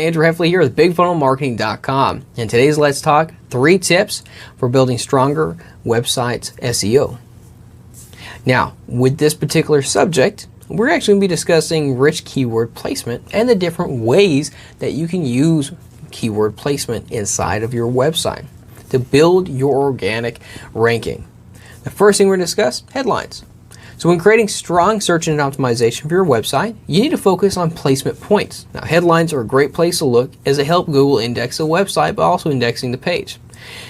Andrew Heffley here with BigFunnelMarketing.com, and today's Let's Talk 3 tips for building stronger websites SEO. Now, with this particular subject, we're actually going to be discussing rich keyword placement and the different ways that you can use keyword placement inside of your website to build your organic ranking. The first thing we're going to discuss, headlines. So when creating strong search engine optimization for your website, you need to focus on placement points. Now, headlines are a great place to look as they help Google index a website by also indexing the page.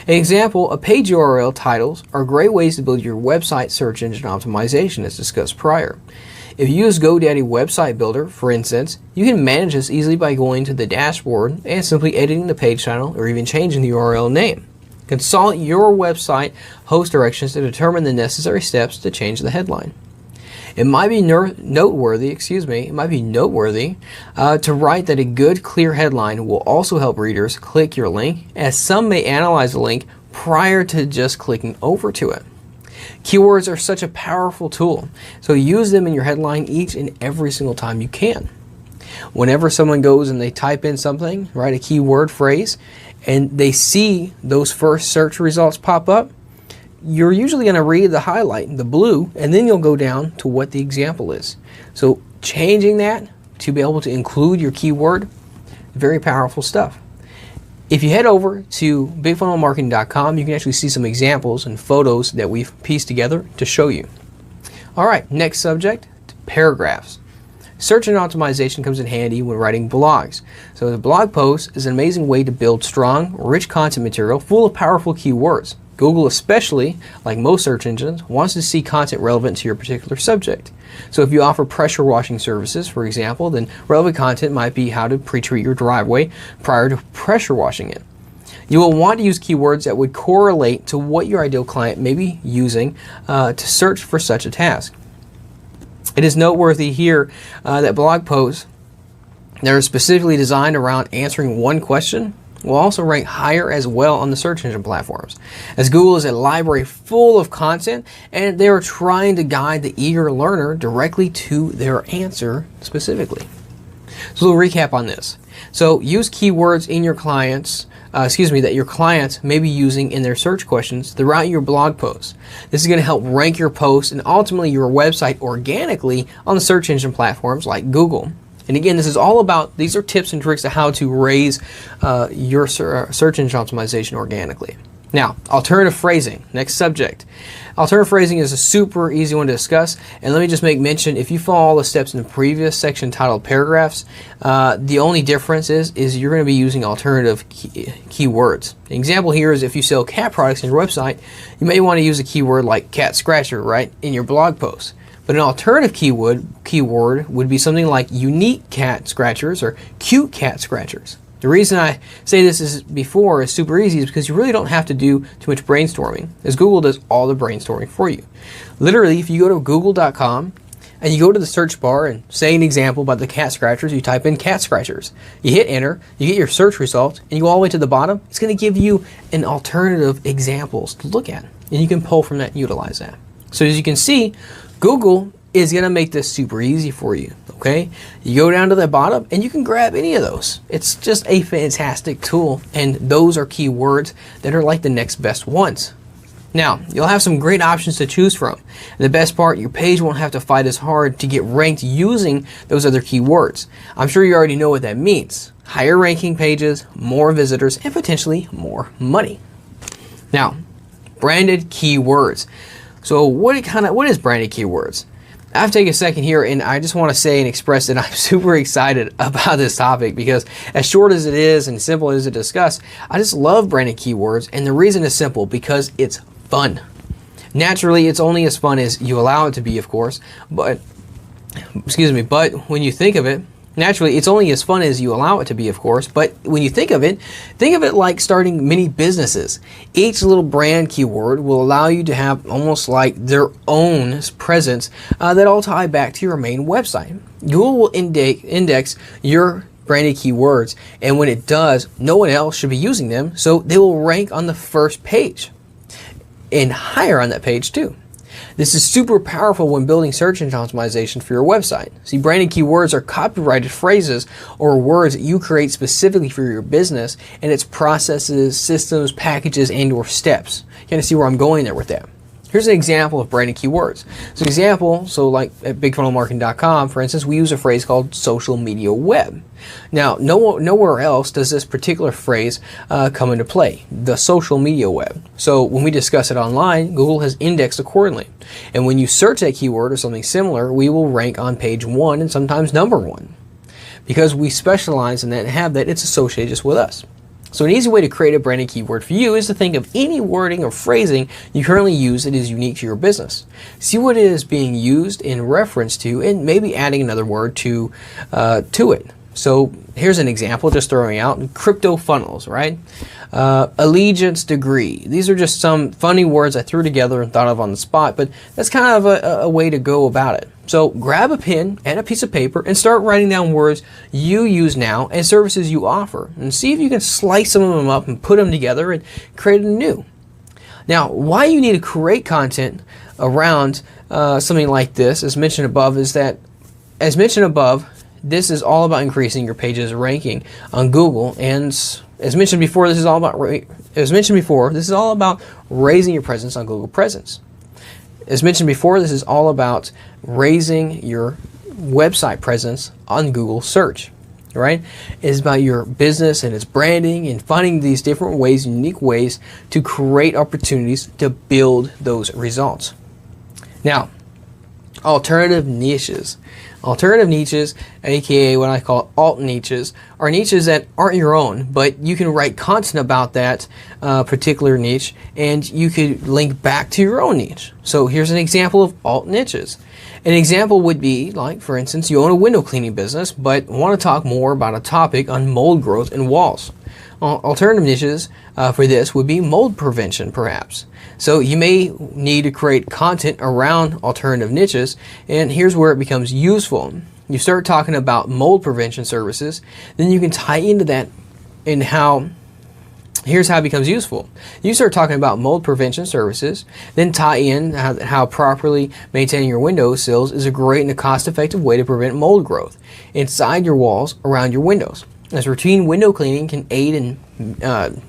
An example, a page URL titles are great ways to build your website search engine optimization as discussed prior. If you use GoDaddy Website Builder, for instance, you can manage this easily by going to the dashboard and simply editing the page title or even changing the URL name. Consult your website host directions to determine the necessary steps to change the headline. It might be noteworthy to write that a good, clear headline will also help readers click your link, as some may analyze the link prior to just clicking over to it. Keywords are such a powerful tool, so use them in your headline each and every single time you can. Whenever someone goes and they type in something, write a keyword phrase, and they see those first search results pop up, you're usually going to read the highlight, the blue, and then you'll go down to what the example is. So changing that to be able to include your keyword, very powerful stuff. If you head over to BigFunnelMarketing.com, you can actually see some examples and photos that we've pieced together to show you. All right, next subject, paragraphs. Search engine optimization comes in handy when writing blogs. So the blog post is an amazing way to build strong, rich content material full of powerful keywords. Google especially, like most search engines, wants to see content relevant to your particular subject. So if you offer pressure washing services, for example, then relevant content might be how to pre-treat your driveway prior to pressure washing it. You will want to use keywords that would correlate to what your ideal client may be using to search for such a task. It is noteworthy here that blog posts that are specifically designed around answering one question will also rank higher as well on the search engine platforms, as Google is a library full of content and they are trying to guide the eager learner directly to their answer specifically. So we'll recap on this. So use keywords in your that your clients may be using in their search questions throughout your blog posts. This is going to help rank your posts and ultimately your website organically on the search engine platforms like Google. And again, this is all about, these are tips and tricks of how to raise your search engine optimization organically. Now, alternative phrasing, next subject. Alternative phrasing is a super easy one to discuss, and let me just make mention, if you follow all the steps in the previous section titled paragraphs, the only difference is you're going to be using alternative keywords. An example here is if you sell cat products on your website, you may want to use a keyword like cat scratcher, right, in your blog post. But an alternative keyword would be something like unique cat scratchers or cute cat scratchers. The reason I say this is super easy is because you really don't have to do too much brainstorming, as Google does all the brainstorming for you. Literally, if you go to google.com and you go to the search bar and say an example about the cat scratchers, you type in cat scratchers. You hit enter, you get your search results, and you go all the way to the bottom, it's going to give you an alternative examples to look at. And you can pull from that and utilize that. So as you can see, Google is going to make this super easy for you, okay? You go down to the bottom and you can grab any of those. It's just a fantastic tool, and those are keywords that are like the next best ones. Now, you'll have some great options to choose from. And the best part, your page won't have to fight as hard to get ranked using those other keywords. I'm sure you already know what that means. Higher ranking pages, more visitors, and potentially more money. Now, branded keywords. So what is branded keywords? I have to take a second here, and I just want to say and express that I'm super excited about this topic, because as short as it is and simple as it to discuss, I just love branded keywords, and the reason is simple, because it's fun. Naturally, it's only as fun as you allow it to be, of course, but when you think of it, naturally, it's only as fun as you allow it to be, of course, but when you think of it like starting mini businesses. Each little brand keyword will allow you to have almost like their own presence that all tie back to your main website. Google will index your branded keywords, and when it does, no one else should be using them, so they will rank on the first page and higher on that page too. This is super powerful when building search engine optimization for your website. See, branded keywords are copyrighted phrases or words that you create specifically for your business and its processes, systems, packages, and or steps. You kind of see where I'm going there with that. Here's an example of branded keywords. So example, so like at bigfunnelmarketing.com, for instance, we use a phrase called social media web. Now, nowhere else does this particular phrase come into play, the social media web. So when we discuss it online, Google has indexed accordingly. And when you search that keyword or something similar, we will rank on page 1 and sometimes number 1. Because we specialize in that and have that, it's associated just with us. So an easy way to create a branded keyword for you is to think of any wording or phrasing you currently use that is unique to your business. See what it is being used in reference to and maybe adding another word to it. So here's an example, just throwing out crypto funnels, right? Allegiance degree. These are just some funny words I threw together and thought of on the spot, but that's kind of a way to go about it. So grab a pen and a piece of paper and start writing down words you use now and services you offer, and see if you can slice some of them up and put them together and create a new. Now, why you need to create content around something like this, as mentioned above, is that, as mentioned above, this is all about increasing your page's ranking on Google, and as mentioned before, this is all about raising your presence on Google presence. As mentioned before, this is all about raising your website presence on Google search, right? It's about your business and its branding and finding these different ways, unique ways to create opportunities to build those results. Now, alternative niches. Alternative niches, aka what I call alt niches, are niches that aren't your own, but you can write content about that particular niche, and you could link back to your own niche. So here's an example of alt niches. An example would be, like, for instance, you own a window cleaning business, but want to talk more about a topic on mold growth in walls. Alternative niches for this would be mold prevention, perhaps. So you may need to create content around alternative niches, and here's where it becomes useful. You start talking about mold prevention services, then you can tie into that in how. Here's how it becomes useful. You start talking about mold prevention services, then tie in how properly maintaining your windowsills is a great and a cost-effective way to prevent mold growth inside your walls around your windows, as routine window cleaning can aid in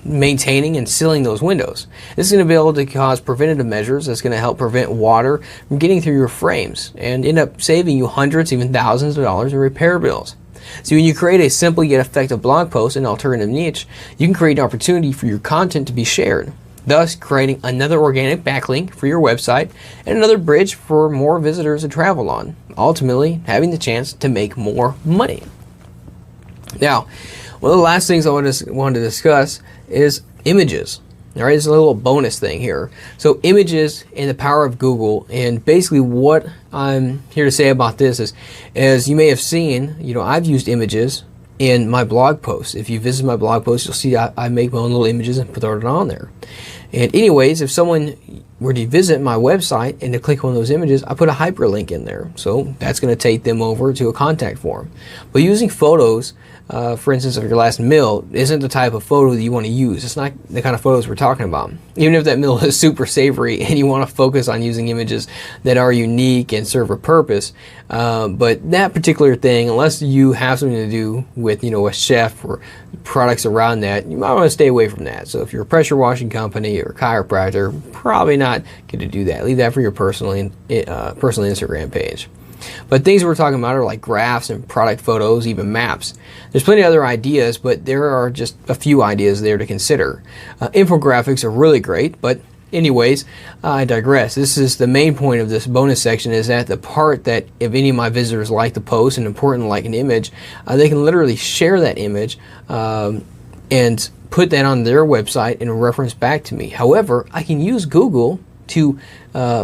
maintaining and sealing those windows. This is going to be able to cause preventative measures that's going to help prevent water from getting through your frames and end up saving you hundreds, even thousands of dollars in repair bills. So when you create a simple yet effective blog post in an alternative niche, you can create an opportunity for your content to be shared, thus creating another organic backlink for your website and another bridge for more visitors to travel on, ultimately having the chance to make more money. Now, one of the last things I want to discuss is images. All right, it's a little bonus thing here. So images and the power of Google, and basically what I'm here to say about this is, as you may have seen, I've used images in my blog posts. If you visit my blog posts, you'll see I make my own little images and put it on there. And anyways, if someone were to visit my website and to click on those images, I put a hyperlink in there. So that's going to take them over to a contact form. But using photos, for instance, of your last meal isn't the type of photo that you want to use. It's not the kind of photos we're talking about. Even if that meal is super savory and you want to focus on using images that are unique and serve a purpose, but that particular thing, unless you have something to do with, a chef or products around that, you might want to stay away from that. So if you're a pressure washing company or chiropractor, probably not good to do that. Leave that for your personal Instagram page. But things we're talking about are like graphs and product photos, even maps. There's plenty of other ideas, but there are just a few ideas there to consider. Infographics are really great, but anyways, I digress. This is the main point of this bonus section, is that the part that if any of my visitors like the post and important like an image, they can literally share that image and put that on their website and reference back to me. However, I can use Google to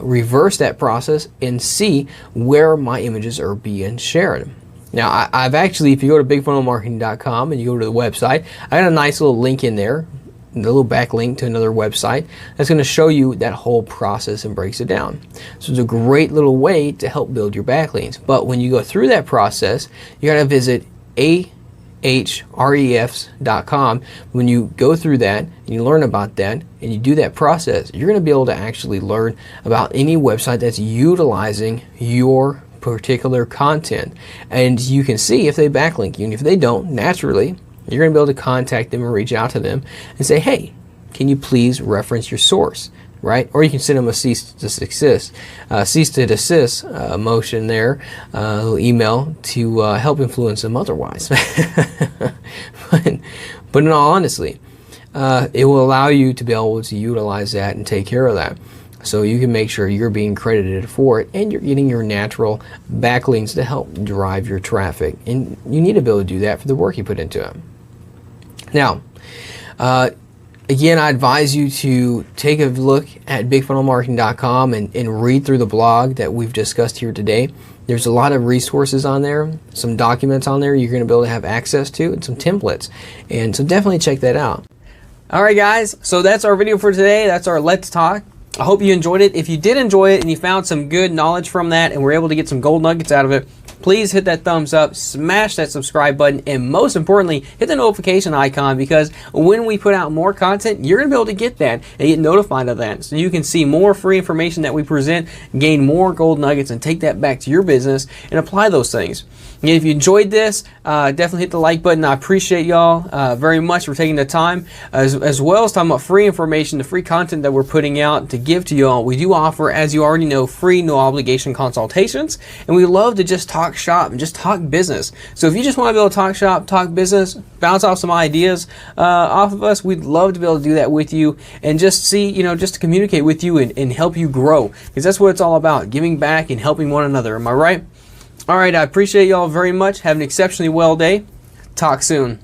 reverse that process and see where my images are being shared. Now, I've actually, if you go to bigfunnelmarketing.com and you go to the website, I got a nice little link in there, a little backlink to another website that's going to show you that whole process and breaks it down. So it's a great little way to help build your backlinks. But when you go through that process, you got to visit a Ahrefs.com. When you go through that and you learn about that and you do that process, you're going to be able to actually learn about any website that's utilizing your particular content, and you can see if they backlink you, and if they don't, naturally you're going to be able to contact them and reach out to them and say, hey, can you please reference your source, right? Or you can send them a cease to desist motion there, email to help influence them otherwise. but in all honesty, it will allow you to be able to utilize that and take care of that. So you can make sure you're being credited for it and you're getting your natural backlinks to help drive your traffic. And you need to be able to do that for the work you put into it. Now, again, I advise you to take a look at bigfunnelmarketing.com and read through the blog that we've discussed here today. There's a lot of resources on there, some documents on there you're going to be able to have access to, and some templates. And so definitely check that out. All right, guys, so that's our video for today. That's our Let's Talk. I hope you enjoyed it. If you did enjoy it and you found some good knowledge from that and were able to get some gold nuggets out of it, please hit that thumbs up, smash that subscribe button, and most importantly, hit the notification icon, because when we put out more content, you're going to be able to get that and get notified of that. So you can see more free information that we present, gain more gold nuggets, and take that back to your business and apply those things. And if you enjoyed this, definitely hit the like button. I appreciate y'all very much for taking the time, as well as talking about free information, the free content that we're putting out to give to y'all. We do offer, as you already know, free, no obligation consultations, and we love to just talk shop and just talk business. So if you just want to be able to talk shop, talk business, bounce off some ideas off of us, we'd love to be able to do that with you and just see, just to communicate with you and help you grow, because that's what it's all about, giving back and helping one another. Am I right? All right, I appreciate y'all very much. Have an exceptionally well day. Talk soon.